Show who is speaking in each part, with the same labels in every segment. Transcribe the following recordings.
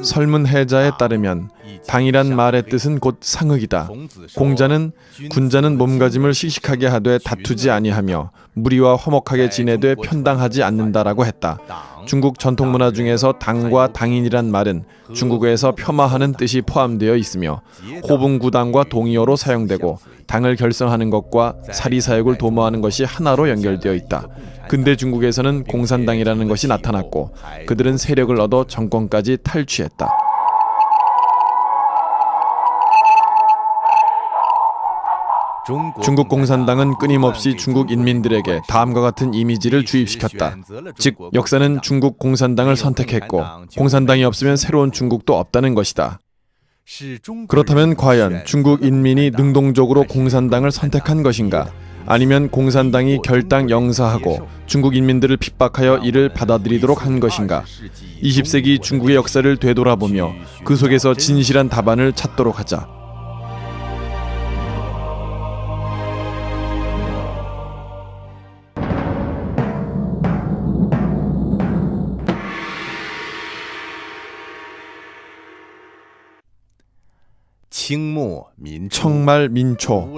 Speaker 1: 설문해자에 따르면 당이란 말의 뜻은 곧 상흑이다. 공자는 군자는 몸가짐을 씩씩하게 하되 다투지 아니하며 무리와 화목하게 지내되 편당하지 않는다라고 했다. 중국 전통문화 중에서 당과 당인이란 말은 중국어에서 폄하하는 뜻이 포함되어 있으며 호분구당과 동의어로 사용되고 당을 결성하는 것과 사리사욕을 도모하는 것이 하나로 연결되어 있다. 근대 중국에서는 공산당이라는 것이 나타났고 그들은 세력을 얻어 정권까지 탈취했다. 중국 공산당은 끊임없이 중국 인민들에게 다음과 같은 이미지를 주입시켰다. 즉, 역사는 중국 공산당을 선택했고 공산당이 없으면 새로운 중국도 없다는 것이다. 그렇다면 과연 중국 인민이 능동적으로 공산당을 선택한 것인가? 아니면 공산당이 결당 영사하고 중국 인민들을 핍박하여 이를 받아들이도록 한 것인가? 20세기 중국의 역사를 되돌아보며 그 속에서 진실한 답안을 찾도록 하자. 청말 민초.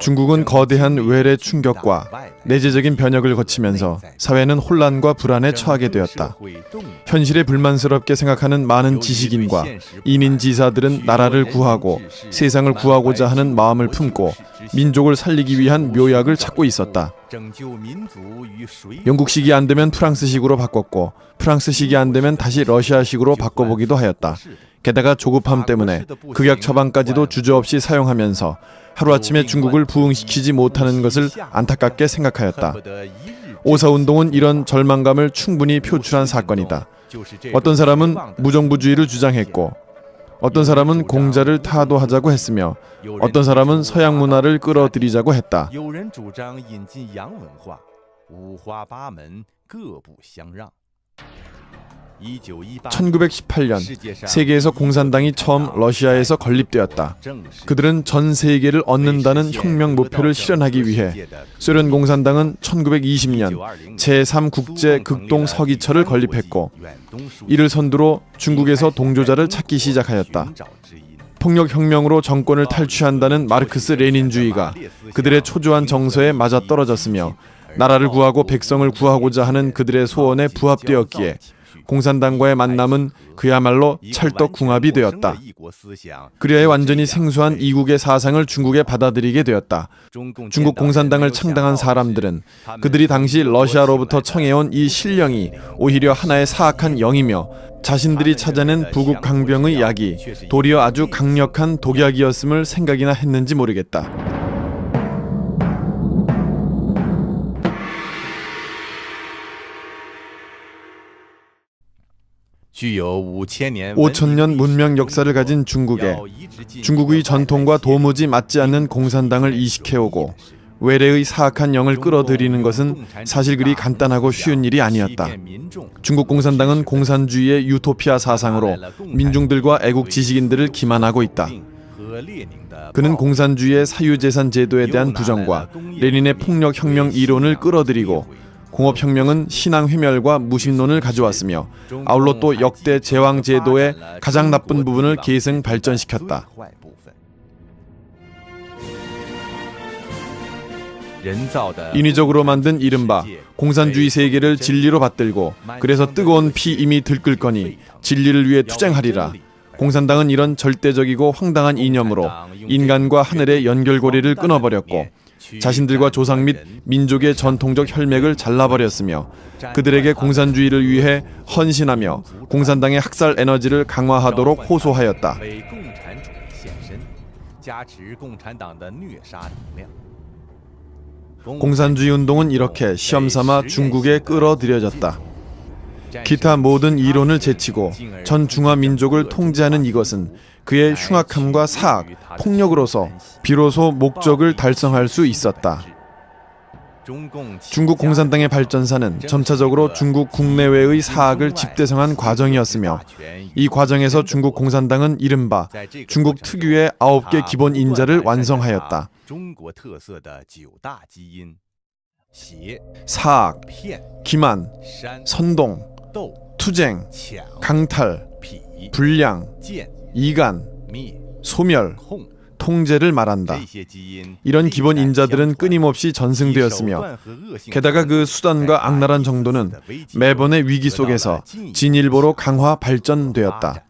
Speaker 1: 중국은 거대한 외래 충격과 내재적인 변혁을 거치면서 사회는 혼란과 불안에 처하게 되었다. 현실에 불만스럽게 생각하는 많은 지식인과 인인지사들은 나라를 구하고 세상을 구하고자 하는 마음을 품고 민족을 살리기 위한 묘약을 찾고 있었다. 영국식이 안 되면 프랑스식으로 바꿨고 프랑스식이 안 되면 다시 러시아식으로 바꿔보기도 하였다. 게다가 조급함 때문에 극약 처방까지도 주저없이 사용하면서 하루아침에 중국을 부흥시키지 못하는 것을 안타깝게 생각하였다. 오사운동은 이런 절망감을 충분히 표출한 사건이다. 어떤 사람은 무정부주의를 주장했고 어떤 사람은 공자를 타도하자고 했으며 어떤 사람은 서양 문화를 끌어들이자고 했다. 1918년 세계에서 공산당이 처음 러시아에서 건립되었다. 그들은 전 세계를 얻는다는 혁명 목표를 실현하기 위해 소련 공산당은 1920년 제3국제 극동 서기처를 건립했고 이를 선두로 중국에서 동조자를 찾기 시작하였다. 폭력혁명으로 정권을 탈취한다는 마르크스 레닌주의가 그들의 초조한 정서에 맞아떨어졌으며 나라를 구하고 백성을 구하고자 하는 그들의 소원에 부합되었기에 공산당과의 만남은 그야말로 찰떡궁합이 되었다. 그리하여 완전히 생소한 이국의 사상을 중국에 받아들이게 되었다. 중국 공산당을 창당한 사람들은 그들이 당시 러시아로부터 청해온 이 신령이 오히려 하나의 사악한 영이며 자신들이 찾아낸 부국 강병의 약이 도리어 아주 강력한 독약이었음을 생각이나 했는지 모르겠다. (5000년) 문명 역사를 가진 중국에 중국의 전통과 도무지 맞지 않는 공산당을 이식해오고 외래의 사악한 영을 끌어들이는 것은 사실 그리 간단하고 쉬운 일이 아니었다. 중국 공산당은 공산주의의 유토피아 사상으로 민중들과 애국 지식인들을 기만하고 있다. 그는 공산주의의 사유재산 제도에 대한 부정과 레닌의 폭력혁명 이론을 끌어들이고 공업혁명은 신앙회멸과 무신론을 가져왔으며 아울러 또 역대 제왕제도의 가장 나쁜 부분을 계승 발전시켰다. 인위적으로 만든 이른바 공산주의 세계를 진리로 받들고 그래서 뜨거운 피 이미 들끓거니 진리를 위해 투쟁하리라. 공산당은 이런 절대적이고 황당한 이념으로 인간과 하늘의 연결고리를 끊어버렸고 자신들과 조상 및 민족의 전통적 혈맥을 잘라버렸으며 그들에게 공산주의를 위해 헌신하며 공산당의 학살 에너지를 강화하도록 호소하였다. 공산주의 운동은 이렇게 시험삼아 중국에 끌어들여졌다. 기타 모든 이론을 제치고 전 중화 민족을 통제하는 이것은 그의 흉악함과 사악, 폭력으로서 비로소 목적을 달성할 수 있었다. 중국 공산당의 발전사는 점차적으로 중국 국내외의 사악을 집대성한 과정이었으며 이 과정에서 중국 공산당은 이른바 중국 특유의 9개 기본 인자를 완성하였다. 사악, 기만, 선동, 투쟁, 강탈, 불량, 이간, 소멸, 통제를 말한다. 이런 기본 인자들은 끊임없이 전승되었으며 게다가 그 수단과 악랄한 정도는 매번의 위기 속에서 진일보로 강화 발전되었다.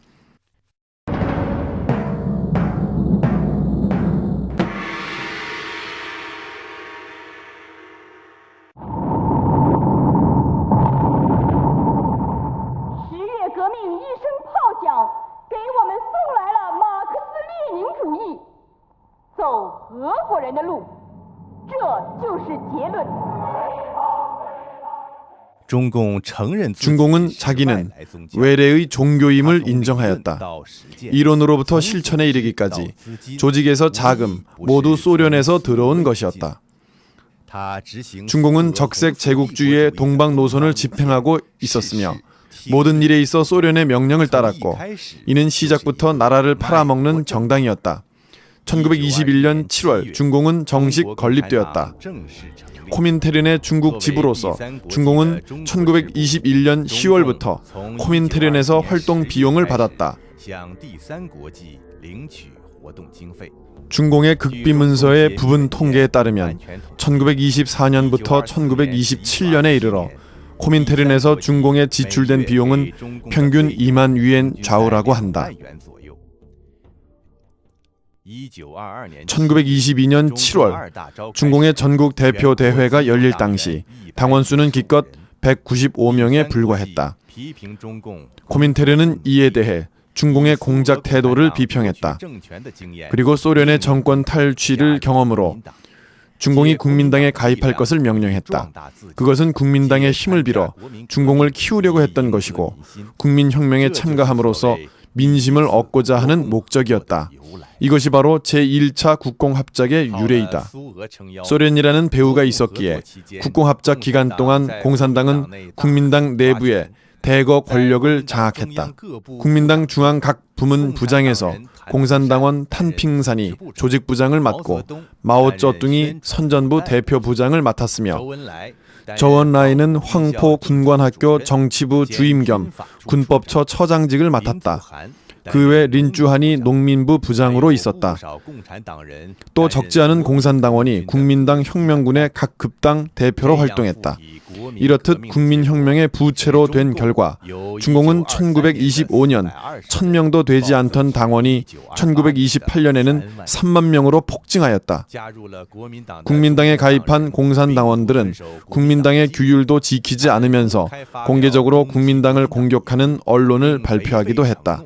Speaker 1: 중공은 자기는 외래의 종교임을 인정하였다. 이론으로부터 실천에 이르기까지 조직에서 자금 모두 소련에서 들어온 것이었다. 중공은 적색 제국주의의 동방 노선을 집행하고 있었으며 모든 일에 있어 소련의 명령을 따랐고 이는 시작부터 나라를 팔아먹는 정당이었다. 1921년 7월 중공은 정식 건립되었다. 코민테른의 중국 지부로서 중공은 1921년 10월부터 코민테른에서 활동 비용을 받았다. 중공의 극비 문서의 부분 통계에 따르면 1924년부터 1927년에 이르러 코민테른에서 중공에 지출된 비용은 평균 2만 위엔 좌우라고 한다. 1922년 7월 중공의 전국 대표 대회가 열릴 당시 당원 수는 기껏 195명에 불과했다. 코민테른은 이에 대해 중공의 공작 태도를 비평했다. 그리고 소련의 정권 탈취를 경험으로 중공이 국민당에 가입할 것을 명령했다. 그것은 국민당의 힘을 빌어 중공을 키우려고 했던 것이고 국민혁명에 참가함으로써 민심을 얻고자 하는 목적이었다. 이것이 바로 제1차 국공합작의 유래이다. 소련이라는 배후가 있었기에 국공합작 기간 동안 공산당은 국민당 내부에 대거 권력을 장악했다. 국민당 중앙 각 부문 부장에서 공산당원 탄핑산이 조직부장을 맡고 마오쩌둥이 선전부 대표부장을 맡았으며 저원라이는 황포 군관학교 정치부 주임 겸 군법처 처장직을 맡았다. 그 외 린쭈한이 농민부 부장으로 있었다. 또 적지 않은 공산당원이 국민당 혁명군의 각 급당 대표로 활동했다. 이렇듯 국민혁명의 부채로 된 결과 중공은 1925년 1000명도 되지 않던 당원이 1928년에는 3만 명으로 폭증하였다. 국민당에 가입한 공산당원들은 국민당의 규율도 지키지 않으면서 공개적으로 국민당을 공격하는 언론을 발표하기도 했다.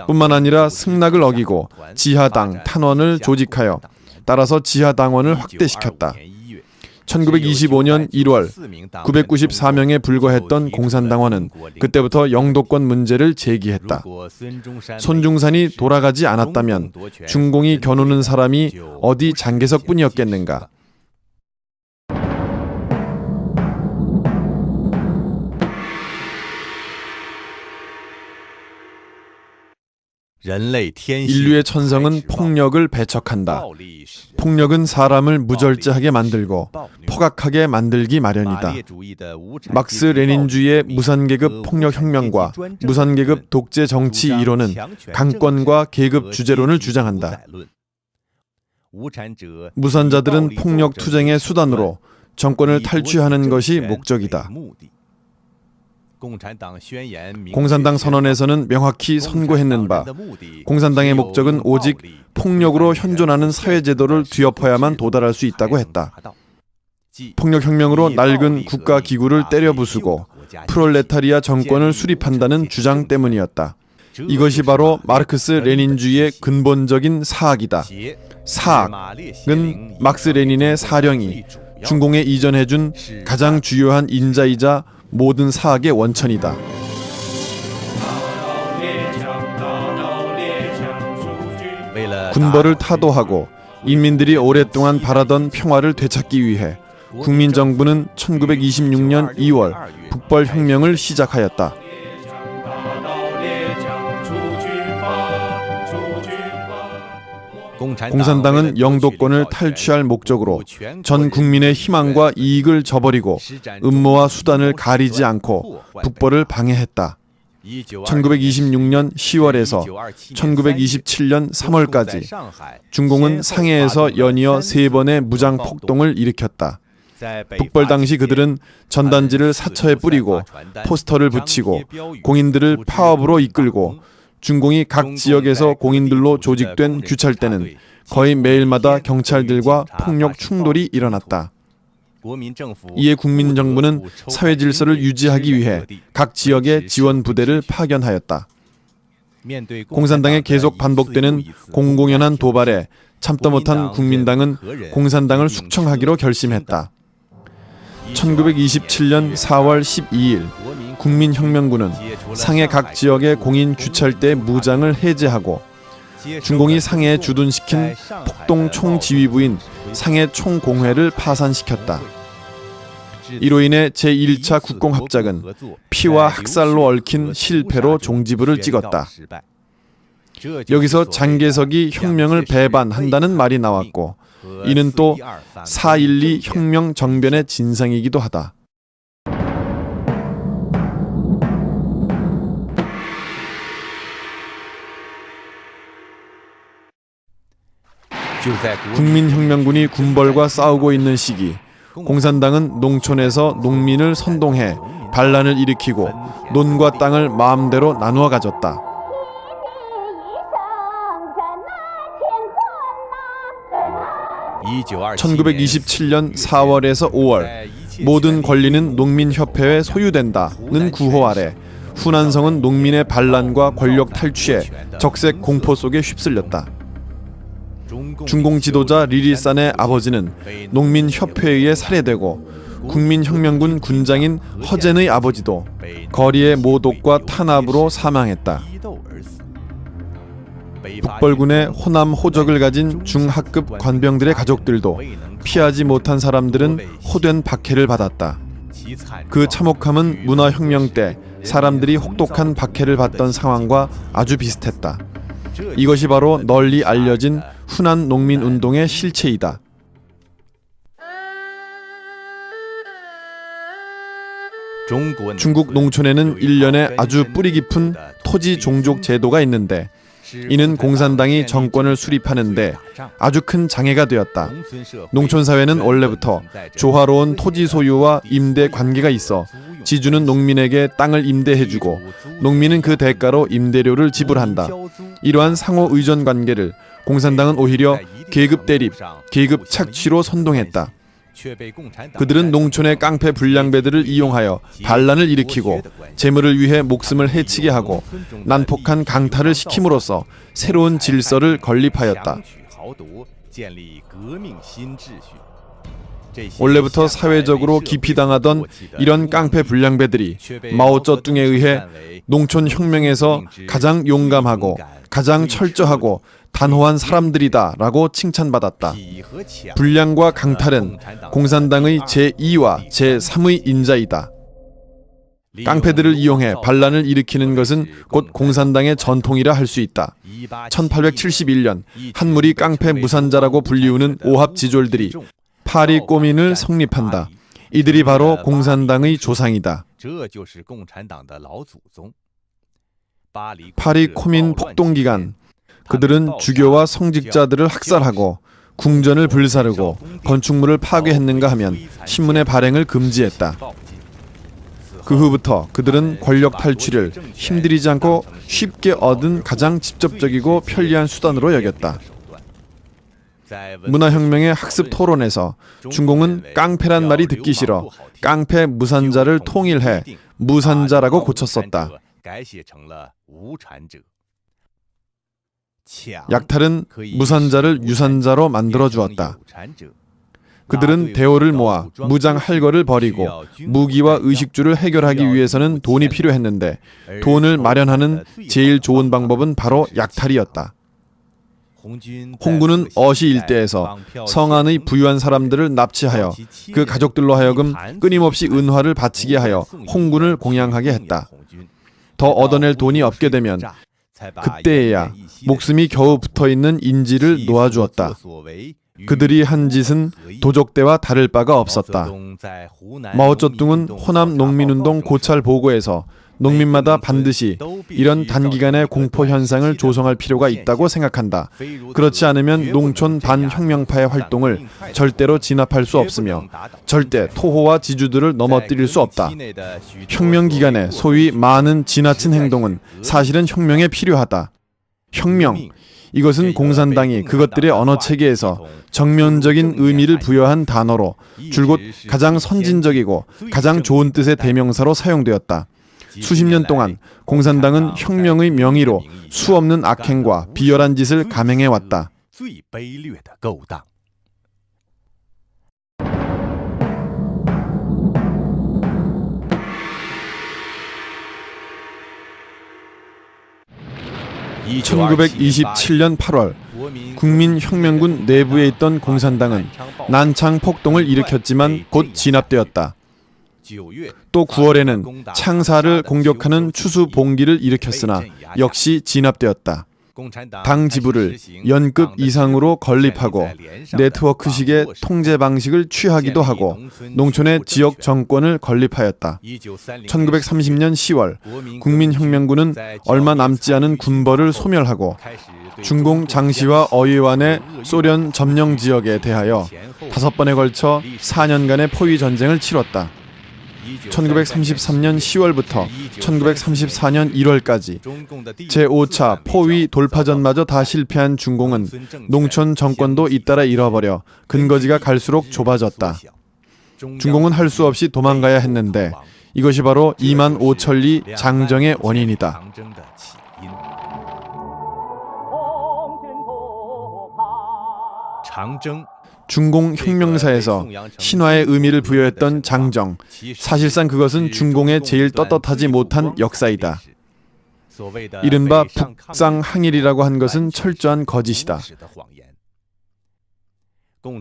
Speaker 1: 뿐만 아니라 승낙을 어기고 지하당, 탄원을 조직하여 따라서 지하당원을 확대시켰다. 1925년 1월 994명에 불과했던 공산당원은 그때부터 영도권 문제를 제기했다. 손중산이 돌아가지 않았다면 중공이 겨누는 사람이 어디 장개석뿐이었겠는가. 인류의 천성은 폭력을 배척한다. 폭력은 사람을 무절제하게 만들고 포각하게 만들기 마련이다. 막스 레닌주의의 무산계급 폭력혁명과 무산계급 독재 정치 이론은 강권과 계급 주제론을 주장한다. 무산자들은 폭력 투쟁의 수단으로 정권을 탈취하는 것이 목적이다. 공산당 선언에서는 명확히 선고했는 바 공산당의 목적은 오직 폭력으로 현존하는 사회제도를 뒤엎어야만 도달할 수 있다고 했다. 폭력혁명으로 낡은 국가기구를 때려부수고 프롤레타리아 정권을 수립한다는 주장 때문이었다. 이것이 바로 마르크스 레닌주의의 근본적인 사학이다. 사학은 막스 레닌의 사령이 중공에 이전해준 가장 주요한 인자이자 모든 사학의 원천이다. 군벌을 타도하고 인민들이 오랫동안 바라던 평화를 되찾기 위해 국민정부는 1926년 2월 북벌혁명을 시작하였다. 공산당은 영도권을 탈취할 목적으로 전 국민의 희망과 이익을 저버리고 음모와 수단을 가리지 않고 북벌을 방해했다. 1926년 10월에서 1927년 3월까지 중공은 상해에서 연이어 3번의 무장 폭동을 일으켰다. 북벌 당시 그들은 전단지를 사처에 뿌리고 포스터를 붙이고 공인들을 파업으로 이끌고 중공이 각 지역에서 공인들로 조직된 규찰대는 거의 매일마다 경찰들과 폭력 충돌이 일어났다. 이에 국민정부는 사회 질서를 유지하기 위해 각 지역에 지원 부대를 파견하였다. 공산당의 계속 반복되는 공공연한 도발에 참다 못한 국민당은 공산당을 숙청하기로 결심했다. 1927년 4월 12일 국민혁명군은 상해 각 지역의 공인 규찰대 무장을 해제하고 중공이 상해에 주둔시킨 폭동 총지휘부인 상해 총공회를 파산시켰다. 이로 인해 제1차 국공합작은 피와 학살로 얽힌 실패로 종지부를 찍었다. 여기서 장개석이 혁명을 배반한다는 말이 나왔고 이는 또 4.12 혁명 정변의 진상이기도 하다. 국민혁명군이 군벌과 싸우고 있는 시기 공산당은 농촌에서 농민을 선동해 반란을 일으키고 논과 땅을 마음대로 나누어 가졌다. 1927년 4월에서 5월 모든 권리는 농민협회에 소유된다는 구호 아래 후난성은 농민의 반란과 권력 탈취에 적색 공포 속에 휩쓸렸다. 중공 지도자 리리산의 아버지는 농민협회에 의해 살해되고 국민혁명군 군장인 허젠의 아버지도 거리의 모독과 탄압으로 사망했다. 북벌군의 호남 호적을 가진 중하급 관병들의 가족들도 피하지 못한 사람들은 호된 박해를 받았다. 그 참혹함은 문화혁명 때 사람들이 혹독한 박해를 받던 상황과 아주 비슷했다. 이것이 바로 널리 알려진 후난 농민운동의 실체이다. 중국 농촌에는 1년에 아주 뿌리 깊은 토지 종족 제도가 있는데 이는 공산당이 정권을 수립하는데 아주 큰 장애가 되었다. 농촌 사회는 원래부터 조화로운 토지 소유와 임대 관계가 있어 지주는 농민에게 땅을 임대해주고 농민은 그 대가로 임대료를 지불한다. 이러한 상호 의존 관계를 공산당은 오히려 계급 대립, 계급 착취로 선동했다. 그들은 농촌의 깡패 불량배들을 이용하여 반란을 일으키고 재물을 위해 목숨을 해치게 하고 난폭한 강탈을 시킴으로써 새로운 질서를 건립하였다. 원래부터 사회적으로 기피당하던 이런 깡패 불량배들이 마오쩌둥에 의해 농촌 혁명에서 가장 용감하고 가장 철저하고 단호한 사람들이다 라고 칭찬받았다. 불량과 강탈은 공산당의 제2와 제3의 인자이다. 깡패들을 이용해 반란을 일으키는 것은 곧 공산당의 전통이라 할 수 있다. 1871년 한 무리 깡패 무산자라고 불리우는 오합지졸들이 파리 꼬민을 성립한다. 이들이 바로 공산당의 조상이다. 파리 코민 폭동 기간 그들은 주교와 성직자들을 학살하고 궁전을 불사르고 건축물을 파괴했는가 하면 신문의 발행을 금지했다. 그 후부터 그들은 권력 탈취를 힘들이지 않고 쉽게 얻은 가장 직접적이고 편리한 수단으로 여겼다. 문화혁명의 학습 토론에서 중공은 깡패란 말이 듣기 싫어 깡패 무산자를 통일해 무산자라고 고쳤었다. 약탈은 무산자를 유산자로 만들어 주었다. 그들은 대오를 모아 무장 할거를 벌이고 무기와 의식주를 해결하기 위해서는 돈이 필요했는데 돈을 마련하는 제일 좋은 방법은 바로 약탈이었다. 홍군은 어시 일대에서 성안의 부유한 사람들을 납치하여 그 가족들로 하여금 끊임없이 은화를 바치게 하여 홍군을 공양하게 했다. 더 얻어낼 돈이 없게 되면 그때에야 목숨이 겨우 붙어있는 인지를 놓아주었다. 그들이 한 짓은 도적대와 다를 바가 없었다. 마오쩌둥은 호남 농민운동 고찰 보고에서 농민마다 반드시 이런 단기간의 공포 현상을 조성할 필요가 있다고 생각한다. 그렇지 않으면 농촌 반혁명파의 활동을 절대로 진압할 수 없으며 절대 토호와 지주들을 넘어뜨릴 수 없다. 혁명 기간에 소위 많은 지나친 행동은 사실은 혁명에 필요하다. 혁명, 이것은 공산당이 그것들의 언어 체계에서 정면적인 의미를 부여한 단어로 줄곧 가장 선진적이고 가장 좋은 뜻의 대명사로 사용되었다. 수십 년 동안 공산당은 혁명의 명의로 수없는 악행과 비열한 짓을 감행해왔다. (1927년 8월) 국민혁명군 내부에 있던 공산당은 난창 폭동을 일으켰지만 곧 진압되었다. 또 9월에는 창사를 공격하는 추수봉기를 일으켰으나 역시 진압되었다. 당 지부를 연급 이상으로 건립하고 네트워크식의 통제 방식을 취하기도 하고 농촌의 지역 정권을 건립하였다. 1930년 10월 국민혁명군은 얼마 남지 않은 군벌을 소멸하고 중공 장시와 어이완의 소련 점령 지역에 대하여 5번에 걸쳐 4년간의 포위 전쟁을 치렀다. 1933년 10월부터 1934년 1월까지 제5차 포위 돌파전마저 다 실패한 중공은 농촌 정권도 잇따라 잃어버려 근거지가 갈수록 좁아졌다. 중공은 할 수 없이 도망가야 했는데 이것이 바로 2만 5천리 장정의 원인이다. 중공 혁명사에서 신화의 의미를 부여했던 장정, 사실상 그것은 중공의 제일 떳떳하지 못한 역사이다. 이른바 북상항일이라고 한 것은 철저한 거짓이다.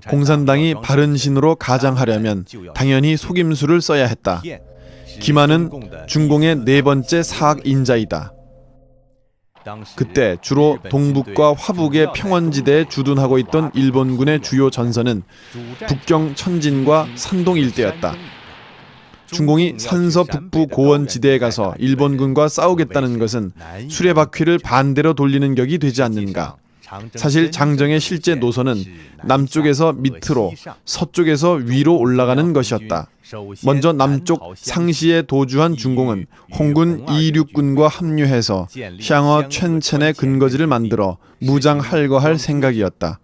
Speaker 1: 공산당이 바른 신으로 가장하려면 당연히 속임수를 써야 했다. 김한은 중공의 네 번째 사학인자이다. 그때 주로 동북과 화북의 평원지대에 주둔하고 있던 일본군의 주요 전선은 북경 천진과 산동 일대였다. 중공이 산서 북부 고원지대에 가서 일본군과 싸우겠다는 것은 수레바퀴를 반대로 돌리는 격이 되지 않는가. 사실 장정의 실제 노선은 남쪽에서 밑으로, 서쪽에서 위로 올라가는 것이었다. 먼저 남쪽 상시에 도주한 중공은 홍군 이륙군과 합류해서 샹어 챈첸의 근거지를 만들어 무장 할거할 생각이었다.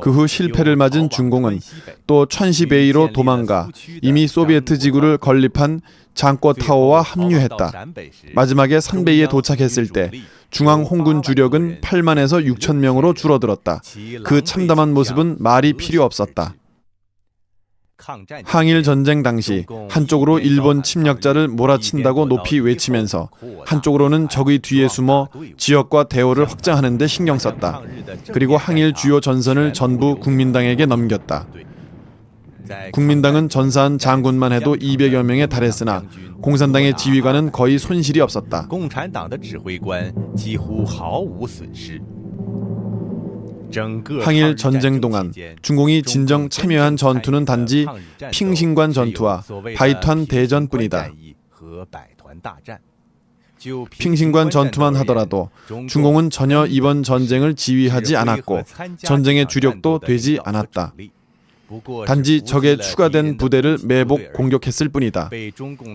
Speaker 1: 그 후 실패를 맞은 중공은 또 천시베이로 도망가 이미 소비에트 지구를 건립한 장꼬타오와 합류했다. 마지막에 산베이에 도착했을 때 중앙 홍군 주력은 8만에서 6천 명으로 줄어들었다. 그 참담한 모습은 말이 필요 없었다. 항일 전쟁 당시 한쪽으로 일본 침략자를 몰아친다고 높이 외치면서 한쪽으로는 적의 뒤에 숨어 지역과 대오를 확장하는 데 신경 썼다. 그리고 항일 주요 전선을 전부 국민당에게 넘겼다. 국민당은 전사한 장군만 해도 200여 명에 달했으나 공산당의 지휘관은 거의 손실이 없었다. 항일 전쟁 동안 중공이 진정 참여한 전투는 단지 핑신관 전투와 바이탄 대전뿐이다. 핑신관 전투만 하더라도 중공은 전혀 이번 전쟁을 지휘하지 않았고 전쟁의 주력도 되지 않았다. 단지 적의 추가된 부대를 매복 공격했을 뿐이다.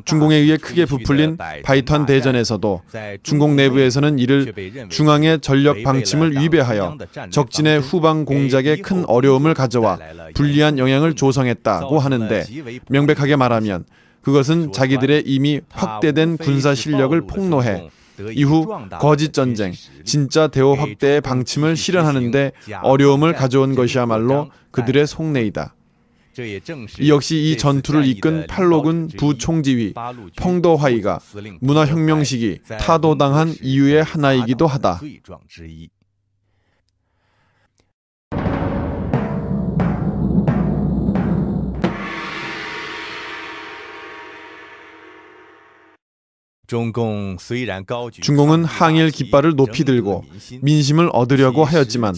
Speaker 1: 중공에 의해 크게 부풀린 바이탄 대전에서도 중공 내부에서는 이를 중앙의 전력 방침을 위배하여 적진의 후방 공작에 큰 어려움을 가져와 불리한 영향을 조성했다고 하는데 명백하게 말하면 그것은 자기들의 이미 확대된 군사 실력을 폭로해 이후 거짓 전쟁, 진짜 대호 확대의 방침을 실현하는데 어려움을 가져온 것이야말로 그들의 속내이다. 이 역시 이 전투를 이끈 팔로군 부총지휘 펑더화이가 문화혁명 시기 타도당한 이유의 하나이기도 하다. 중공은 항일 깃발을 높이 들고 민심을 얻으려고 하였지만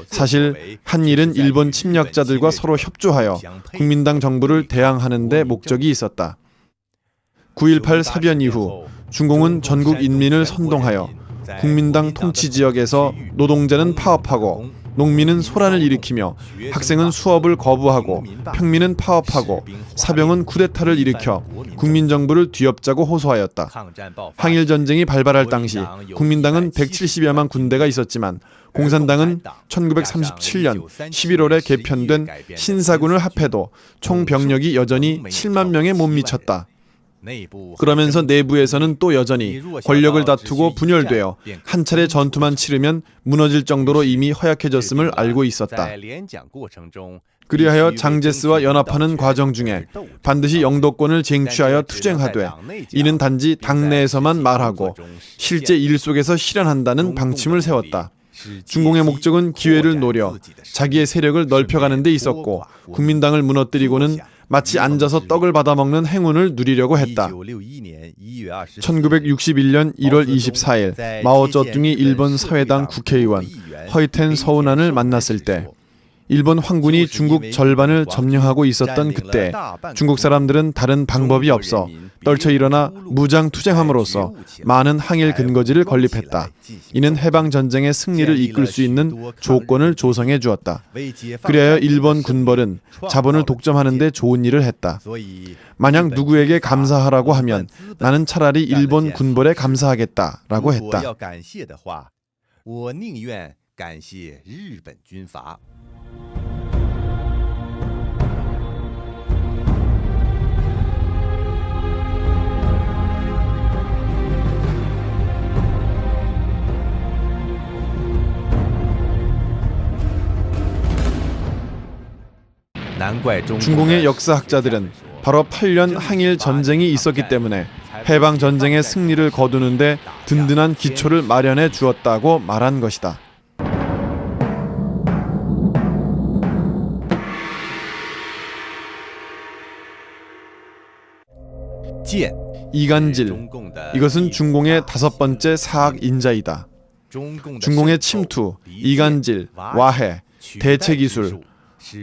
Speaker 1: 사실 한 일은 일본 침략자들과 서로 협조하여 국민당 정부를 대항하는 데 목적이 있었다. 9.18 사변 이후 중공은 전국 인민을 선동하여 국민당 통치 지역에서 노동자는 파업하고 농민은 소란을 일으키며 학생은 수업을 거부하고 평민은 파업하고 사병은 쿠데타를 일으켜 국민정부를 뒤엎자고 호소하였다. 항일전쟁이 발발할 당시 국민당은 170여만 군대가 있었지만 공산당은 1937년 11월에 개편된 신사군을 합해도 총 병력이 여전히 7만 명에 못 미쳤다. 그러면서 내부에서는 또 여전히 권력을 다투고 분열되어 한 차례 전투만 치르면 무너질 정도로 이미 허약해졌음을 알고 있었다. 그리하여 장제스와 연합하는 과정 중에 반드시 영도권을 쟁취하여 투쟁하되 이는 단지 당내에서만 말하고 실제 일 속에서 실현한다는 방침을 세웠다. 중공의 목적은 기회를 노려 자기의 세력을 넓혀가는 데 있었고 국민당을 무너뜨리고는 마치 앉아서 떡을 받아먹는 행운을 누리려고 했다. 1961년 1월 24일 마오쩌둥이 일본 사회당 국회의원 허이텐 서운안을 만났을 때 일본 황군이 중국 절반을 점령하고 있었던 그때 중국 사람들은 다른 방법이 없어 떨쳐 일어나 무장 투쟁함으로써 많은 항일 근거지를 건립했다. 이는 해방전쟁의 승리를 이끌 수 있는 조건을 조성해 주었다. 그래야 일본 군벌은 자본을 독점하는 데 좋은 일을 했다. 만약 누구에게 감사하라고 하면 나는 차라리 일본 군벌에 감사하겠다라고 했다. 중공의 역사학자들은 바로 8년 항일 전쟁이 있었기 때문에 해방 전쟁의 승리를 거두는데 든든한 기초를 마련해 주었다고 말한 것이다. 이간질, 이것은 중공의 5번째 사학 인자이다. 중공의 침투, 이간질, 와해, 대체기술,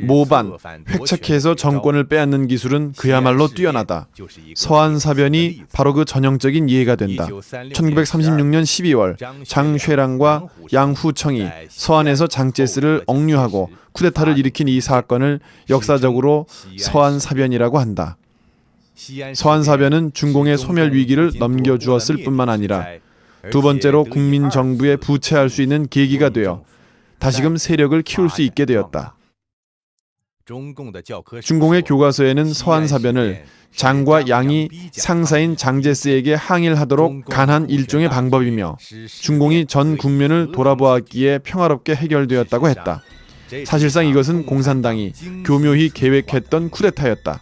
Speaker 1: 모반, 획책해서 정권을 빼앗는 기술은 그야말로 뛰어나다. 서안사변이 바로 그 전형적인 예가 된다. 1936년 12월 장쉐랑과 양후청이 서안에서 장제스를 억류하고 쿠데타를 일으킨 이 사건을 역사적으로 서안사변이라고 한다. 서안사변은 중공의 소멸 위기를 넘겨주었을 뿐만 아니라 두 번째로 국민정부에 부채할 수 있는 계기가 되어 다시금 세력을 키울 수 있게 되었다. 중공의 교과서에는 서안사변을 장과 양이 상사인 장제스에게 항일하도록 간한 일종의 방법이며 중공이 전 국면을 돌아보았기에 평화롭게 해결되었다고 했다. 사실상 이것은 공산당이 교묘히 계획했던 쿠데타였다.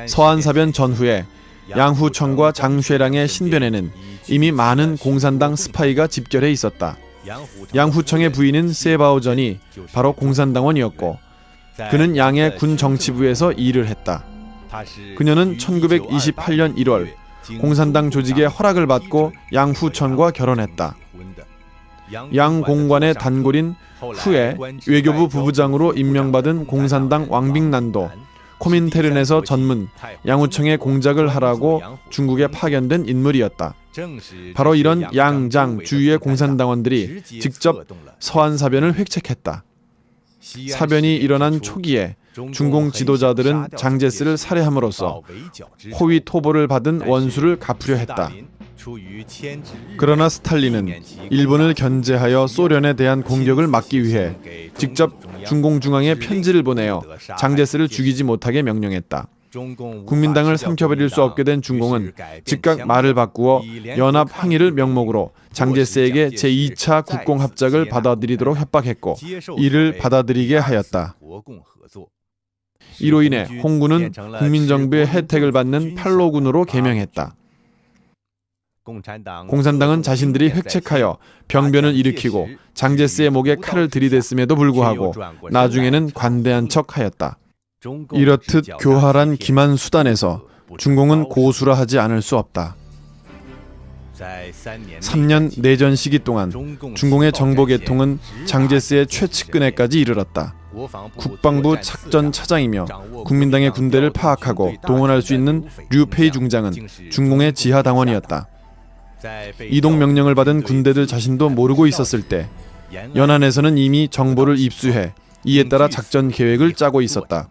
Speaker 1: 서안사변 전후에 양후청과 장쉐랑의 신변에는 이미 많은 공산당 스파이가 집결해 있었다. 양후청의 부인은 세바오전이 바로 공산당원이었고 그는 양의 군 정치부에서 일을 했다. 그녀는 1928년 1월 공산당 조직의 허락을 받고 양후청과 결혼했다. 양 공관의 단골인 후에 외교부 부부장으로 임명받은 공산당 왕빅난도 코민테른에서 전문 양후청의 공작을 하라고 중국에 파견된 인물이었다. 바로 이런 양장 주위의 공산당원들이 직접 서안사변을 획책했다. 사변이 일어난 초기에 중공 지도자들은 장제스를 살해함으로써 호위 토벌을 받은 원수를 갚으려 했다. 그러나 스탈린은 일본을 견제하여 소련에 대한 공격을 막기 위해 직접 중공 중앙에 편지를 보내어 장제스를 죽이지 못하게 명령했다. 국민당을 삼켜버릴 수 없게 된 중공은 즉각 말을 바꾸어 연합 항일을 명목으로 장제스에게 제2차 국공합작을 받아들이도록 협박했고 이를 받아들이게 하였다. 이로 인해 홍군은 국민정부의 혜택을 받는 팔로군으로 개명했다. 공산당은 자신들이 획책하여 병변을 일으키고 장제스의 목에 칼을 들이댔음에도 불구하고 나중에는 관대한 척하였다. 이렇듯 교활한 기만 수단에서 중공은 고수라 하지 않을 수 없다. 3년 내전 시기 동안 중공의 정보 계통은 장제스의 최측근에까지 이르렀다. 국방부 착전차장이며 국민당의 군대를 파악하고 동원할 수 있는 류페이 중장은 중공의 지하당원이었다. 이동 명령을 받은 군대들 자신도 모르고 있었을 때 연안에서는 이미 정보를 입수해 이에 따라 작전 계획을 짜고 있었다.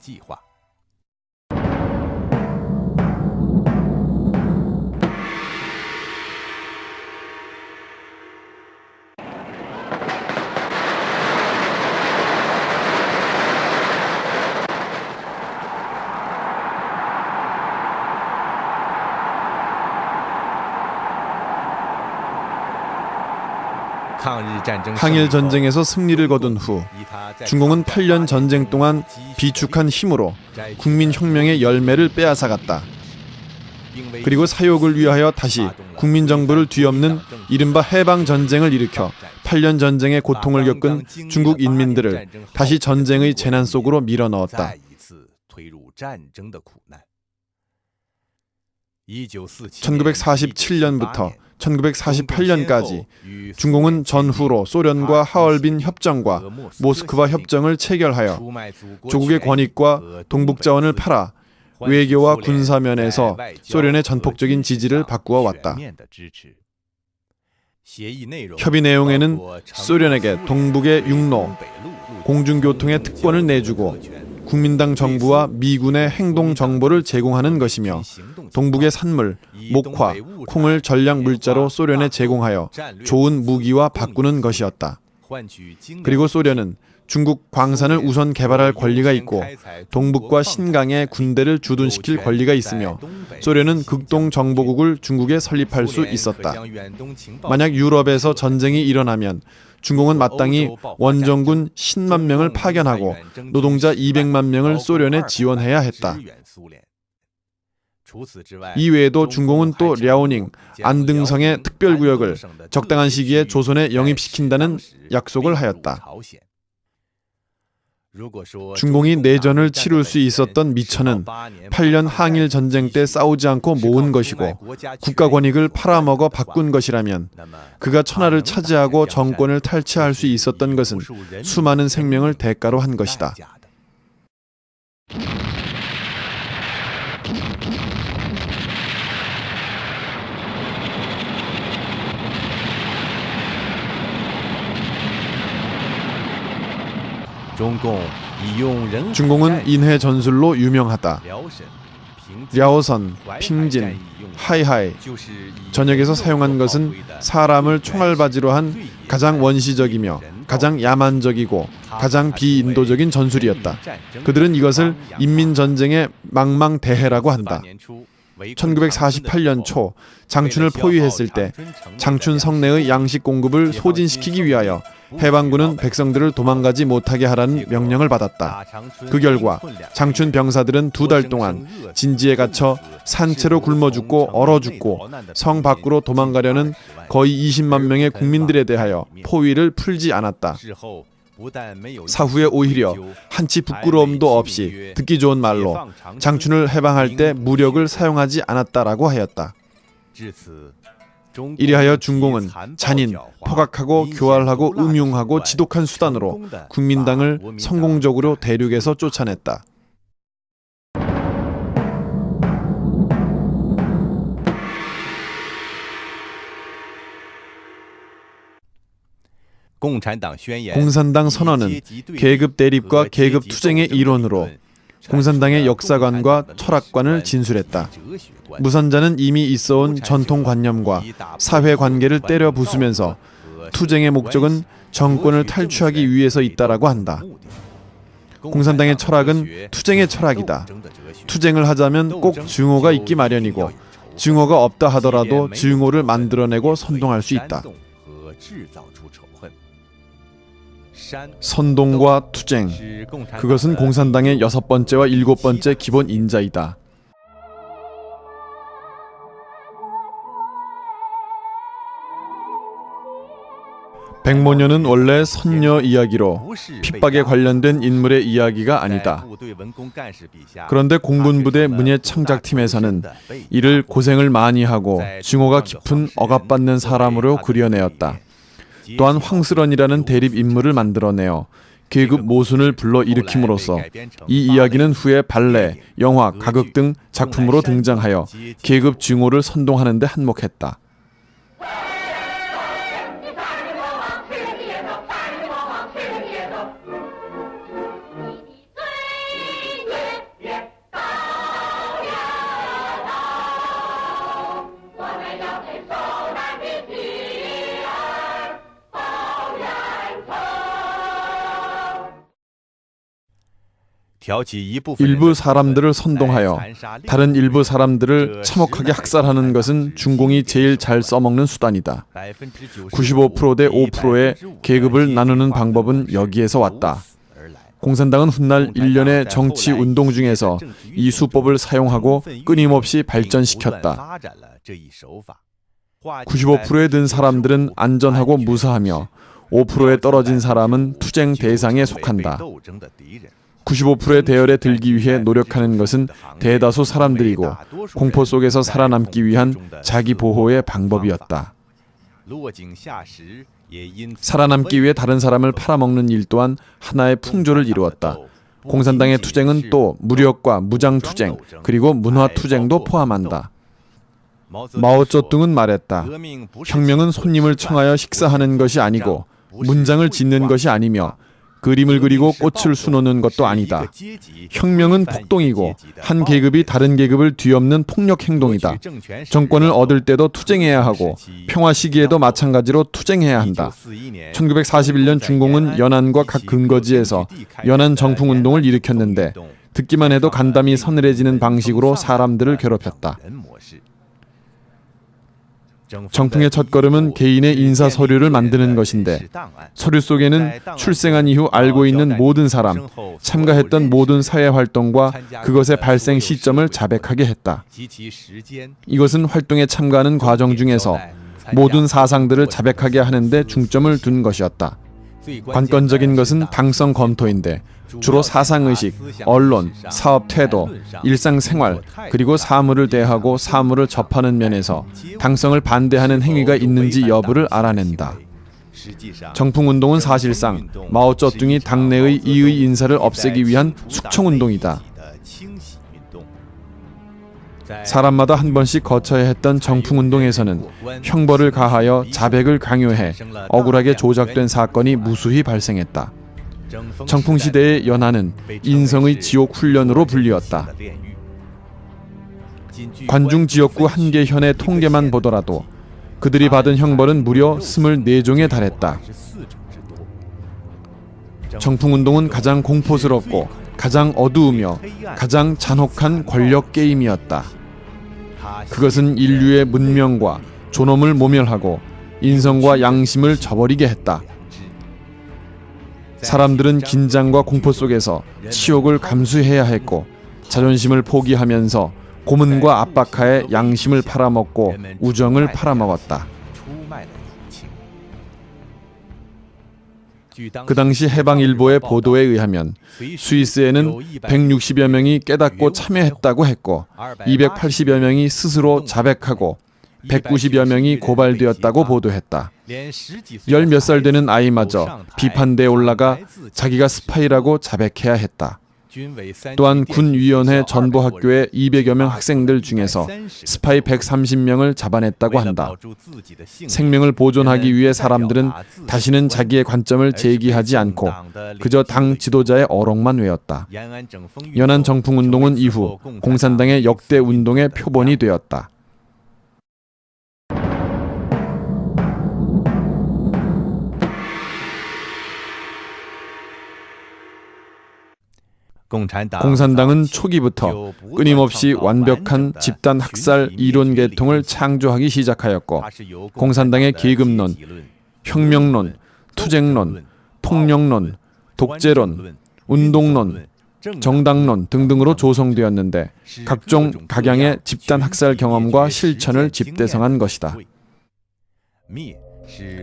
Speaker 1: 항일 전쟁에서 승리를 거둔 후 중공은 8년 전쟁 동안 비축한 힘으로 국민혁명의 열매를 빼앗아갔다. 그리고 사욕을 위하여 다시 국민정부를 뒤엎는 이른바 해방전쟁을 일으켜 8년 전쟁의 고통을 겪은 중국 인민들을 다시 전쟁의 재난 속으로 밀어넣었다. 1947년부터 1948년까지 중공은 전후로 소련과 하얼빈 협정과 모스크바 협정을 체결하여 조국의 권익과 동북 자원을 팔아 외교와 군사면에서 소련의 전폭적인 지지를 바꾸어 왔다. 협의 내용에는 소련에게 동북의 육로, 공중교통의 특권을 내주고 국민당 정부와 미군의 행동 정보를 제공하는 것이며 동북의 산물, 목화, 콩을 전략 물자로 소련에 제공하여 좋은 무기와 바꾸는 것이었다. 그리고 소련은 중국 광산을 우선 개발할 권리가 있고 동북과 신강에 군대를 주둔시킬 권리가 있으며 소련은 극동정보국을 중국에 설립할 수 있었다. 만약 유럽에서 전쟁이 일어나면 중공은 마땅히 원정군 10만 명을 파견하고 노동자 200만 명을 소련에 지원해야 했다. 이외에도 중공은 또 랴오닝, 안등성의 특별구역을 적당한 시기에 조선에 영입시킨다는 약속을 하였다. 중공이 내전을 치룰 수 있었던 미천은 8년 항일 전쟁 때 싸우지 않고 모은 것이고 국가 권익을 팔아먹어 바꾼 것이라면 그가 천하를 차지하고 정권을 탈취할 수 있었던 것은 수많은 생명을 대가로 한 것이다. 중공은 인해 전술로 유명하다. 랴오선, 핑진, 하이하이 전역에서 사용한 것은 사람을 총알바지로 한 가장 원시적이며 가장 야만적이고 가장 비인도적인 전술이었다. 그들은 이것을 인민전쟁의 망망대해라고 한다. 1948년 초 장춘을 포위했을 때 장춘 성내의 양식 공급을 소진시키기 위하여 해방군은 백성들을 도망가지 못하게 하라는 명령을 받았다. 그 결과 장춘 병사들은 2달 동안 진지에 갇혀 산채로 굶어 죽고 얼어 죽고 성 밖으로 도망가려는 거의 20만 명의 국민들에 대하여 포위를 풀지 않았다. 사후에 오히려 한치 부끄러움도 없이 듣기 좋은 말로 장춘을 해방할 때 무력을 사용하지 않았다라고 하였다. 이리하여 중공은 잔인, 포악하고 교활하고 음흉하고 지독한 수단으로 국민당을 성공적으로 대륙에서 쫓아냈다. 공산당 선언은 계급 대립과 계급 투쟁의 일원으로 공산당의 역사관과 철학관을 진술했다. 무선자는 이미 있어온 전통관념과 사회관계를 때려 부수면서 투쟁의 목적은 정권을 탈취하기 위해서 있다라고 한다. 공산당의 철학은 투쟁의 철학이다. 투쟁을 하자면 꼭 증오가 있기 마련이고 증오가 없다 하더라도 증오를 만들어내고 선동할 수 있다. 선동과 투쟁, 그것은 공산당의 6번째와 7번째 기본 인자이다. 백모녀는 원래 선녀 이야기로 핍박에 관련된 인물의 이야기가 아니다. 그런데 공군부대 문예창작팀에서는 이를 고생을 많이 하고 증오가 깊은 억압받는 사람으로 그려내었다. 또한 황스런이라는 대립 인물을 만들어내어 계급 모순을 불러일으킴으로써 이 이야기는 후에 발레, 영화, 가극 등 작품으로 등장하여 계급 증오를 선동하는 데 한몫했다. 일부 사람들을 선동하여 다른 일부 사람들을 참혹하게 학살하는 것은 중공이 제일 잘 써먹는 수단이다. 95% 대 5%의 계급을 나누는 방법은 여기에서 왔다. 공산당은 훗날 일련의 정치 운동 중에서 이 수법을 사용하고 끊임없이 발전시켰다. 95%에 든 사람들은 안전하고 무사하며 5%에 떨어진 사람은 투쟁 대상에 속한다. 95%의 대열에 들기 위해 노력하는 것은 대다수 사람들이고 공포 속에서 살아남기 위한 자기 보호의 방법이었다. 살아남기 위해 다른 사람을 팔아먹는 일 또한 하나의 풍조를 이루었다. 공산당의 투쟁은 또 무력과 무장투쟁 그리고 문화투쟁도 포함한다. 마오쩌둥은 말했다. 혁명은 손님을 청하여 식사하는 것이 아니고 문장을 짓는 것이 아니며 그림을 그리고 꽃을 수놓는 것도 아니다. 혁명은 폭동이고 한 계급이 다른 계급을 뒤엎는 폭력 행동이다. 정권을 얻을 때도 투쟁해야 하고 평화 시기에도 마찬가지로 투쟁해야 한다. 1941년 중공은 연안과 각 근거지에서 연안 정풍운동을 일으켰는데 듣기만 해도 간담이 서늘해지는 방식으로 사람들을 괴롭혔다. 정풍의 첫걸음은 개인의 인사 서류를 만드는 것인데 서류 속에는 출생한 이후 알고 있는 모든 사람, 참가했던 모든 사회활동과 그것의 발생 시점을 자백하게 했다. 이것은 활동에 참가하는 과정 중에서 모든 사상들을 자백하게 하는 데 중점을 둔 것이었다. 관건적인 것은 당성 검토인데 주로 사상의식, 언론, 사업 태도, 일상생활, 그리고 사물을 대하고 사물을 접하는 면에서 당성을 반대하는 행위가 있는지 여부를 알아낸다. 정풍운동은 사실상 마오쩌둥이 당내의 이의 인사를 없애기 위한 숙청운동이다. 사람마다 한 번씩 거쳐야 했던 정풍운동에서는 형벌을 가하여 자백을 강요해 억울하게 조작된 사건이 무수히 발생했다. 정풍시대의 연안은 인성의 지옥 훈련으로 불리웠다. 관중 지역구 한 개 현의 통계만 보더라도 그들이 받은 형벌은 무려 24종에 달했다. 정풍운동은 가장 공포스럽고 가장 어두우며 가장 잔혹한 권력 게임이었다. 그것은 인류의 문명과 존엄을 모멸하고 인성과 양심을 저버리게 했다. 사람들은 긴장과 공포 속에서 치욕을 감수해야 했고 자존심을 포기하면서 고문과 압박하에 양심을 팔아먹고 우정을 팔아먹었다. 그 당시 해방일보의 보도에 의하면 스위스에는 160여 명이 깨닫고 참여했다고 했고 280여 명이 스스로 자백하고 190여 명이 고발되었다고 보도했다. 10몇 살 되는 아이마저 비판대에 올라가 자기가 스파이라고 자백해야 했다. 또한 군위원회 전부학교의 200여 명 학생들 중에서 스파이 130명을 잡아냈다고 한다. 생명을 보존하기 위해 사람들은 다시는 자기의 관점을 제기하지 않고 그저 당 지도자의 어록만 외웠다. 연안 정풍운동은 이후 공산당의 역대 운동의 표본이 되었다. 공산당은 초기부터 끊임없이 완벽한 집단 학살 이론 계통을 창조하기 시작하였고 공산당의 계급론, 혁명론, 투쟁론, 폭력론, 독재론, 운동론, 정당론 등등으로 조성되었는데 각종 각양의 집단 학살 경험과 실천을 집대성한 것이다.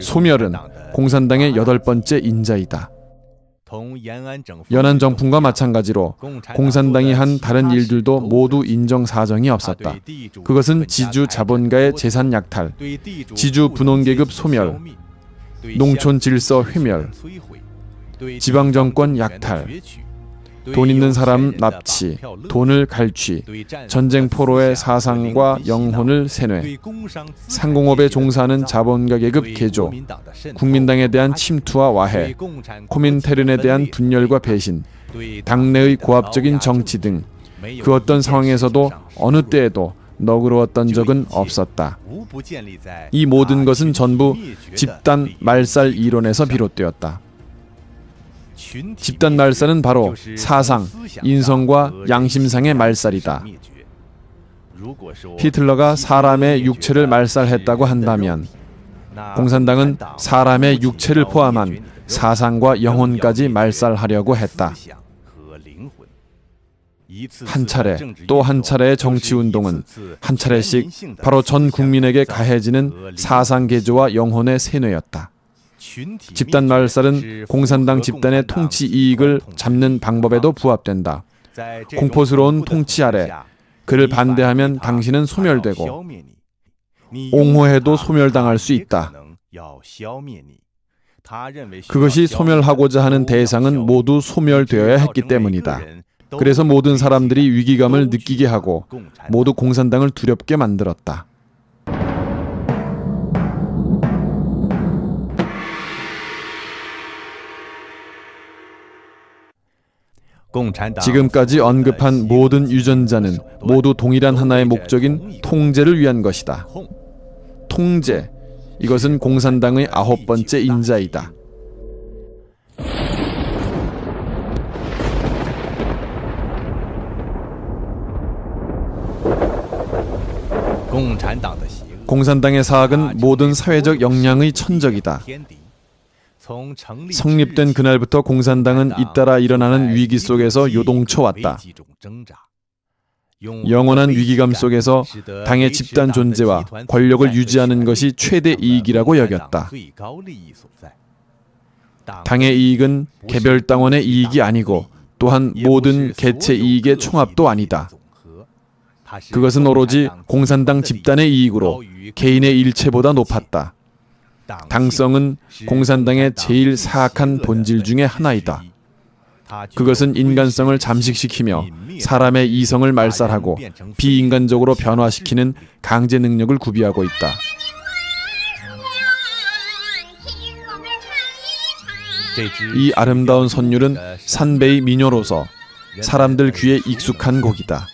Speaker 1: 소멸은 공산당의 8번째 인자이다. 연안 정풍과 마찬가지로 공산당이 한 다른 일들도 모두 인정사정이 없었다. 그것은 지주 자본가의 재산 약탈, 지주 분홍계급 소멸, 농촌 질서 회멸, 지방정권 약탈, 돈 있는 사람 납치, 돈을 갈취, 전쟁 포로의 사상과 영혼을 세뇌, 상공업에 종사하는 자본가 계급 개조, 국민당에 대한 침투와 와해, 코민테른에 대한 분열과 배신, 당내의 고압적인 정치 등 그 어떤 상황에서도 어느 때에도 너그러웠던 적은 없었다. 이 모든 것은 전부 집단 말살 이론에서 비롯되었다. 집단 말살은 바로 사상, 인성과 양심상의 말살이다. 히틀러가 사람의 육체를 말살했다고 한다면 공산당은 사람의 육체를 포함한 사상과 영혼까지 말살하려고 했다. 한 차례 또 한 차례의 정치운동은 한 차례씩 바로 전 국민에게 가해지는 사상 개조와 영혼의 세뇌였다. 집단 말살은 공산당 집단의 통치 이익을 잡는 방법에도 부합된다. 공포스러운 통치 아래 그를 반대하면 당신은 소멸되고 옹호해도 소멸당할 수 있다. 그것이 소멸하고자 하는 대상은 모두 소멸되어야 했기 때문이다. 그래서 모든 사람들이 위기감을 느끼게 하고 모두 공산당을 두렵게 만들었다. 지금까지 언급한 모든 유전자는 모두 동일한 하나의 목적인 통제를 위한 것이다. 통제, 이것은 공산당의 9번째 인자이다. 공산당의 사학은 모든 사회적 역량의 천적이다. 성립된 그날부터 공산당은 잇따라 일어나는 위기 속에서 요동쳐 왔다. 영원한 위기감 속에서 당의 집단 존재와 권력을 유지하는 것이 최대 이익이라고 여겼다. 당의 이익은 개별 당원의 이익이 아니고 또한 모든 개체 이익의 총합도 아니다. 그것은 오로지 공산당 집단의 이익으로 개인의 일체보다 높았다. 당성은 공산당의 제일 사악한 본질 중에 하나이다. 그것은 인간성을 잠식시키며 사람의 이성을 말살하고 비인간적으로 변화시키는 강제 능력을 구비하고 있다. 이 아름다운 선율은 산베이 민요로서 사람들 귀에 익숙한 곡이다.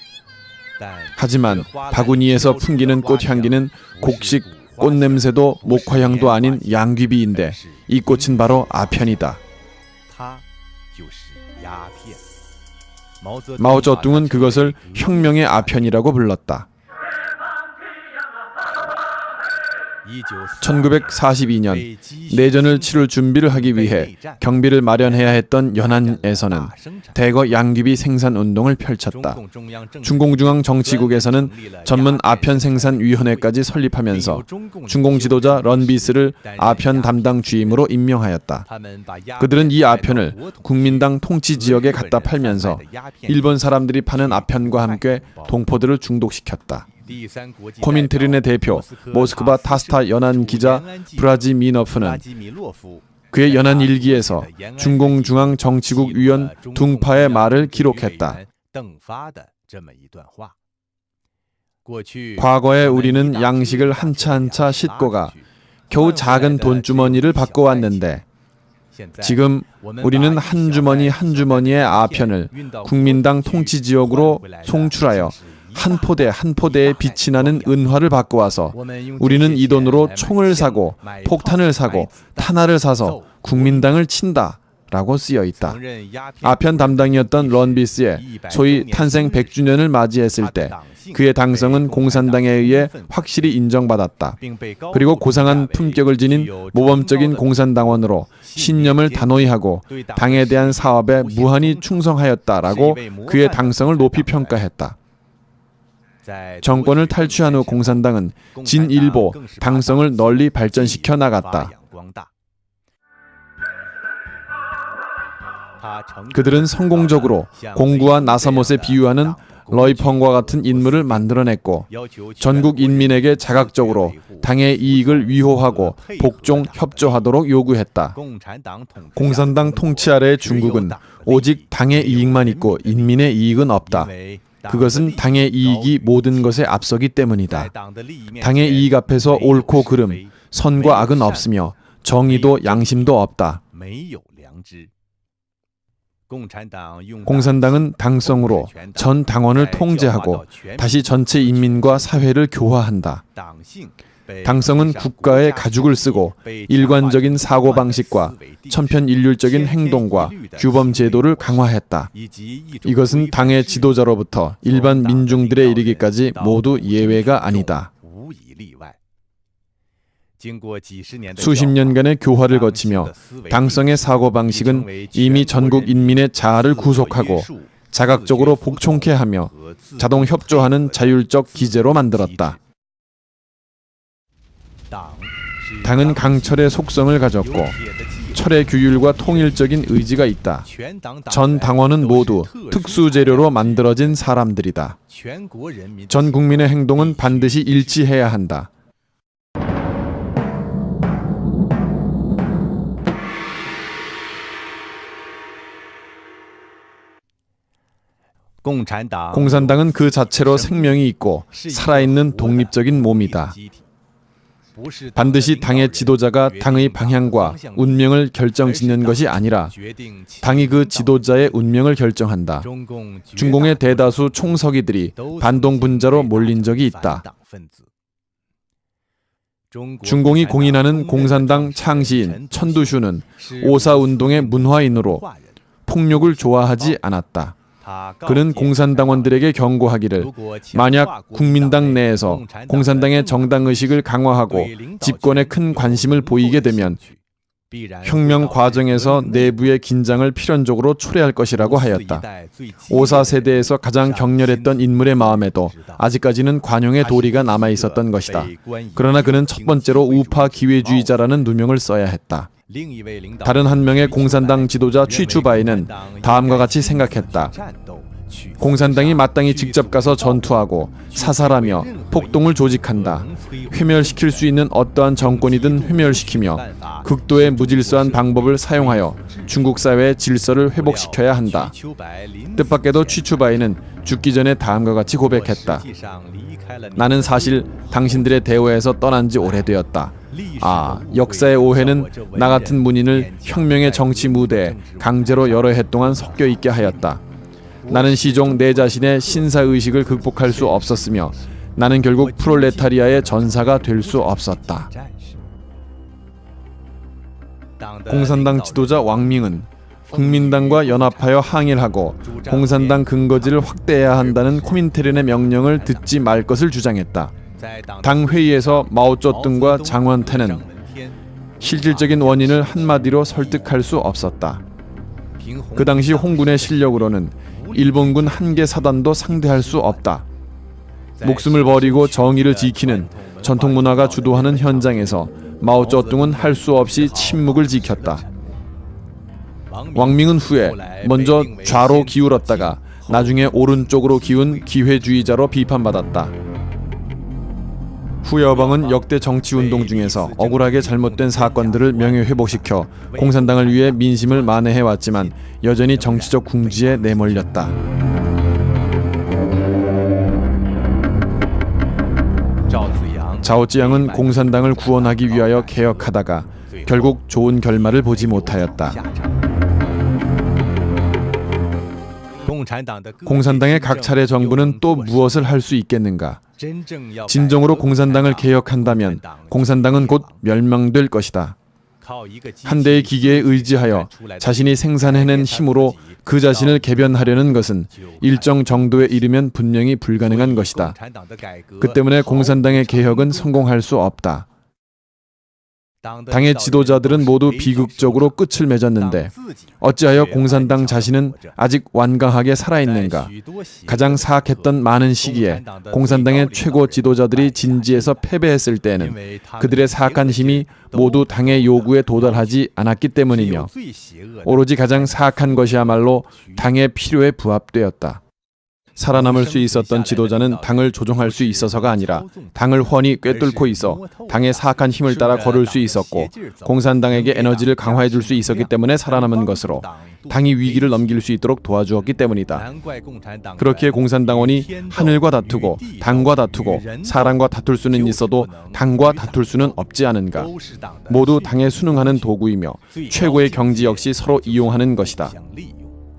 Speaker 1: 하지만 바구니에서 풍기는 꽃향기는 곡식, 꽃냄새도 목화향도 아닌 양귀비인데 이 꽃은 바로 아편이다. 마오쩌둥은 그것을 혁명의 아편이라고 불렀다. 1942년 내전을 치룰 준비를 하기 위해 경비를 마련해야 했던 연안에서는 대거 양귀비 생산 운동을 펼쳤다. 중공중앙 정치국에서는 전문 아편 생산위원회까지 설립하면서 중공 지도자 런비스를 아편 담당 주임으로 임명하였다. 그들은 이 아편을 국민당 통치 지역에 갖다 팔면서 일본 사람들이 파는 아편과 함께 동포들을 중독시켰다. 코민테른의 대표 모스크바 타스타 연안 기자 브라지미노프는 그의 연안 일기에서 중공중앙 정치국 위원 둥파의 말을 기록했다. 과거에 우리는 양식을 한 차 한 차 싣고가 겨우 작은 돈주머니를 바꿔왔는데 지금 우리는 한 주머니 한 주머니의 아편을 국민당 통치 지역으로 송출하여 한 포대 한 포대에 빛이 나는 은화를 바꿔와서 우리는 이 돈으로 총을 사고 폭탄을 사고 탄화를 사서 국민당을 친다 라고 쓰여있다. 아편 담당이었던 런비스의 소위 탄생 100주년을 맞이했을 때 그의 당성은 공산당에 의해 확실히 인정받았다. 그리고 고상한 품격을 지닌 모범적인 공산당원으로 신념을 단호히 하고 당에 대한 사업에 무한히 충성하였다라고 그의 당성을 높이 평가했다. 정권을 탈취한 후 공산당은 진일보, 당성을 널리 발전시켜 나갔다. 그들은 성공적으로 공구와 나사못에 비유하는 러이펑과 같은 인물을 만들어냈고 전국 인민에게 자각적으로 당의 이익을 위호하고 복종, 협조하도록 요구했다. 공산당 통치 아래의 중국은 오직 당의 이익만 있고 인민의 이익은 없다. 그것은 당의 이익이 모든 것에 앞서기 때문이다. 당의 이익 앞에서 옳고 그름, 선과 악은 없으며 정의도 양심도 없다. 공산당은 당성으로 전 당원을 통제하고 다시 전체 인민과 사회를 교화한다. 당성은 국가의 가죽을 쓰고 일관적인 사고방식과 천편일률적인 행동과 규범 제도를 강화했다. 이것은 당의 지도자로부터 일반 민중들에 이르기까지 모두 예외가 아니다. 수십 년간의 교화를 거치며 당성의 사고방식은 이미 전국 인민의 자아를 구속하고 자각적으로 복종케 하며 자동 협조하는 자율적 기제로 만들었다. 당은 강철의 속성을 가졌고 철의 규율과 통일적인 의지가 있다. 전 당원은 모두 특수 재료로 만들어진 사람들이다. 전 국민의 행동은 반드시 일치해야 한다. 공산당은 그 자체로 생명이 있고 살아있는 독립적인 몸이다. 반드시 당의 지도자가 당의 방향과 운명을 결정짓는 것이 아니라 당이 그 지도자의 운명을 결정한다. 중공의 대다수 총서기들이 반동분자로 몰린 적이 있다. 중공이 공인하는 공산당 창시인 천두슈는 오사운동의 문화인으로 폭력을 좋아하지 않았다. 그는 공산당원들에게 경고하기를 만약 국민당 내에서 공산당의 정당의식을 강화하고 집권에 큰 관심을 보이게 되면 혁명 과정에서 내부의 긴장을 필연적으로 초래할 것이라고 하였다. 오사 세대에서 가장 격렬했던 인물의 마음에도 아직까지는 관용의 도리가 남아있었던 것이다. 그러나 그는 첫 번째로 우파 기회주의자라는 누명을 써야 했다. 다른 한 명의 공산당 지도자 취추바이는 다음과 같이 생각했다. 공산당이 마땅히 직접 가서 전투하고 사살하며 폭동을 조직한다. 회멸시킬 수 있는 어떠한 정권이든 회멸시키며 극도의 무질서한 방법을 사용하여 중국 사회의 질서를 회복시켜야 한다. 뜻밖에도 취추바이는 죽기 전에 다음과 같이 고백했다. 나는 사실 당신들의 대우에서 떠난 지 오래되었다. 역사의 오해는 나 같은 문인을 혁명의 정치 무대에 강제로 여러 해 동안 섞여 있게 하였다. 나는 시종 내 자신의 신사의식을 극복할 수 없었으며 나는 결국 프롤레타리아의 전사가 될 수 없었다. 공산당 지도자 왕밍은 국민당과 연합하여 항의를 하고 공산당 근거지를 확대해야 한다는 코민테른의 명령을 듣지 말 것을 주장했다. 당 회의에서 마오쩌둥과 장원태는 실질적인 원인을 한마디로 설득할 수 없었다. 그 당시 홍군의 실력으로는 일본군 한 개 사단도 상대할 수 없다. 목숨을 버리고 정의를 지키는 전통 문화가 주도하는 현장에서 마오쩌둥은 할 수 없이 침묵을 지켰다. 왕밍은 후에 먼저 좌로 기울었다가 나중에 오른쪽으로 기운 기회주의자로 비판받았다. 후여방은 역대 정치운동 중에서 억울하게 잘못된 사건들을 명예회복시켜 공산당을 위해 민심을 만회해왔지만 여전히 정치적 궁지에 내몰렸다. 자오지양은 공산당을 구원하기 위하여 개혁하다가 결국 좋은 결말을 보지 못하였다. 공산당의 각 차례 정부는 또 무엇을 할 수 있겠는가? 진정으로 공산당을 개혁한다면 공산당은 곧 멸망될 것이다. 한 대의 기계에 의지하여 자신이 생산해낸 힘으로 그 자신을 개변하려는 것은 일정 정도에 이르면 분명히 불가능한 것이다. 그 때문에 공산당의 개혁은 성공할 수 없다. 당의 지도자들은 모두 비극적으로 끝을 맺었는데 어찌하여 공산당 자신은 아직 완강하게 살아있는가? 가장 사악했던 많은 시기에 공산당의 최고 지도자들이 진지에서 패배했을 때에는 그들의 사악한 힘이 모두 당의 요구에 도달하지 않았기 때문이며 오로지 가장 사악한 것이야말로 당의 필요에 부합되었다. 살아남을 수 있었던 지도자는 당을 조종할 수 있어서가 아니라 당을 훤히 꿰뚫고 있어 당의 사악한 힘을 따라 걸을 수 있었고 공산당에게 에너지를 강화해 줄 수 있었기 때문에 살아남은 것으로 당이 위기를 넘길 수 있도록 도와주었기 때문이다. 그렇기에 공산당원이 하늘과 다투고 당과 다투고 사람과 다툴 수는 있어도 당과 다툴 수는 없지 않은가. 모두 당에 순응하는 도구이며 최고의 경지 역시 서로 이용하는 것이다.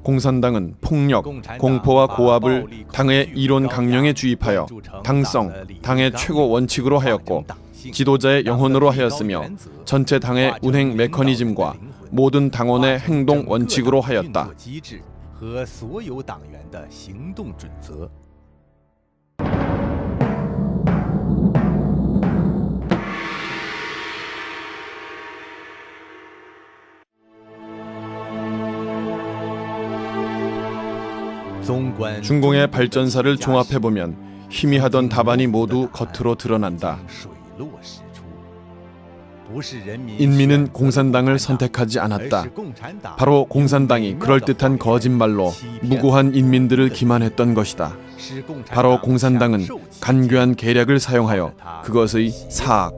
Speaker 1: 공산당은 폭력, 공포와 고압을 당의 이론 강령에 주입하여 당성, 당의 최고 원칙으로 하였고 지도자의 영혼으로 하였으며 전체 당의 운행 메커니즘과 모든 당원의 행동 원칙으로 하였다. 중공의 발전사를 종합해보면 희미하던 답안이 모두 겉으로 드러난다. 인민은 공산당을 선택하지 않았다. 바로 공산당이 그럴듯한 거짓말로 무고한 인민들을 기만했던 것이다. 바로 공산당은 간교한 계략을 사용하여 그것의 사악,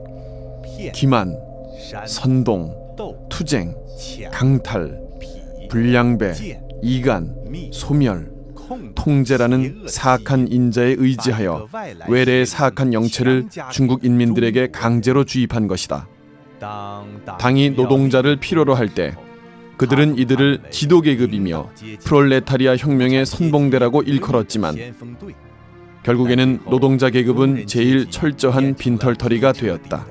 Speaker 1: 기만, 선동, 투쟁, 강탈, 불량배, 이간, 소멸, 통제라는 사악한 인자에 의지하여 외래의 사악한 영체를 중국 인민들에게 강제로 주입한 것이다. 당이 노동자를 필요로 할 때 그들은 이들을 지도계급이며 프롤레타리아 혁명의 선봉대라고 일컬었지만 결국에는 노동자 계급은 제일 철저한 빈털터리가 되었다.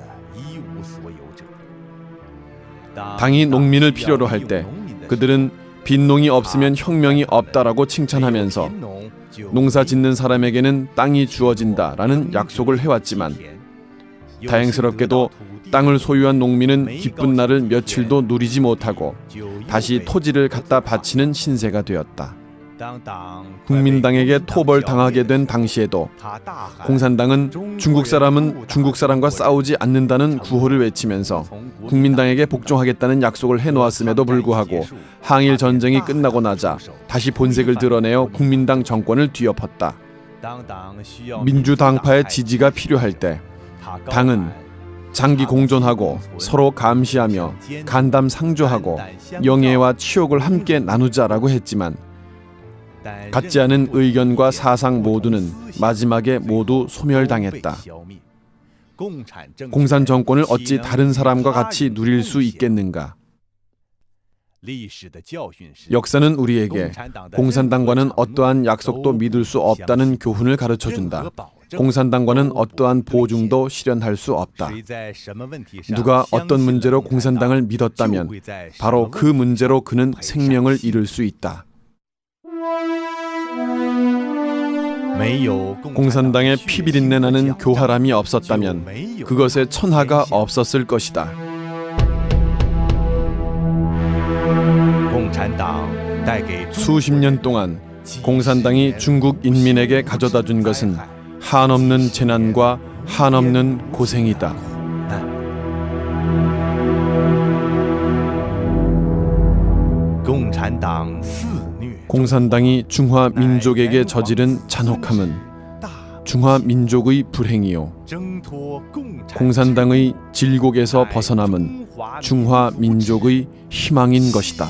Speaker 1: 당이 농민을 필요로 할 때 그들은 빈농이 없으면 혁명이 없다라고 칭찬하면서 농사 짓는 사람에게는 땅이 주어진다라는 약속을 해왔지만 다행스럽게도 땅을 소유한 농민은 기쁜 날을 며칠도 누리지 못하고 다시 토지를 갖다 바치는 신세가 되었다. 국민당에게 토벌당하게 된 당시에도 공산당은 중국 사람은 중국 사람과 싸우지 않는다는 구호를 외치면서 국민당에게 복종하겠다는 약속을 해놓았음에도 불구하고 항일 전쟁이 끝나고 나자 다시 본색을 드러내어 국민당 정권을 뒤엎었다. 민주당파의 지지가 필요할 때 당은 장기 공존하고 서로 감시하며 간담 상조하고 영예와 치욕을 함께 나누자라고 했지만 같지 않은 의견과 사상 모두는 마지막에 모두 소멸당했다. 공산 정권을 어찌 다른 사람과 같이 누릴 수 있겠는가? 역사는 우리에게 공산당과는 어떠한 약속도 믿을 수 없다는 교훈을 가르쳐준다. 공산당과는 어떠한 보증도 실현할 수 없다. 누가 어떤 문제로 공산당을 믿었다면 바로 그 문제로 그는 생명을 잃을 수 있다. 공산당의 피비린내 나는 교활함이 없었다면 그것에 천하가 없었을 것이다. 수십 년 동안 공산당이 중국 인민에게 가져다 준 것은 한없는 재난과 한없는 고생이다. 공산당이 중화 민족에게 저지른 잔혹함은 중화 민족의 불행이요 공산당의 질곡에서 벗어남은 중화 민족의 희망인 것이다.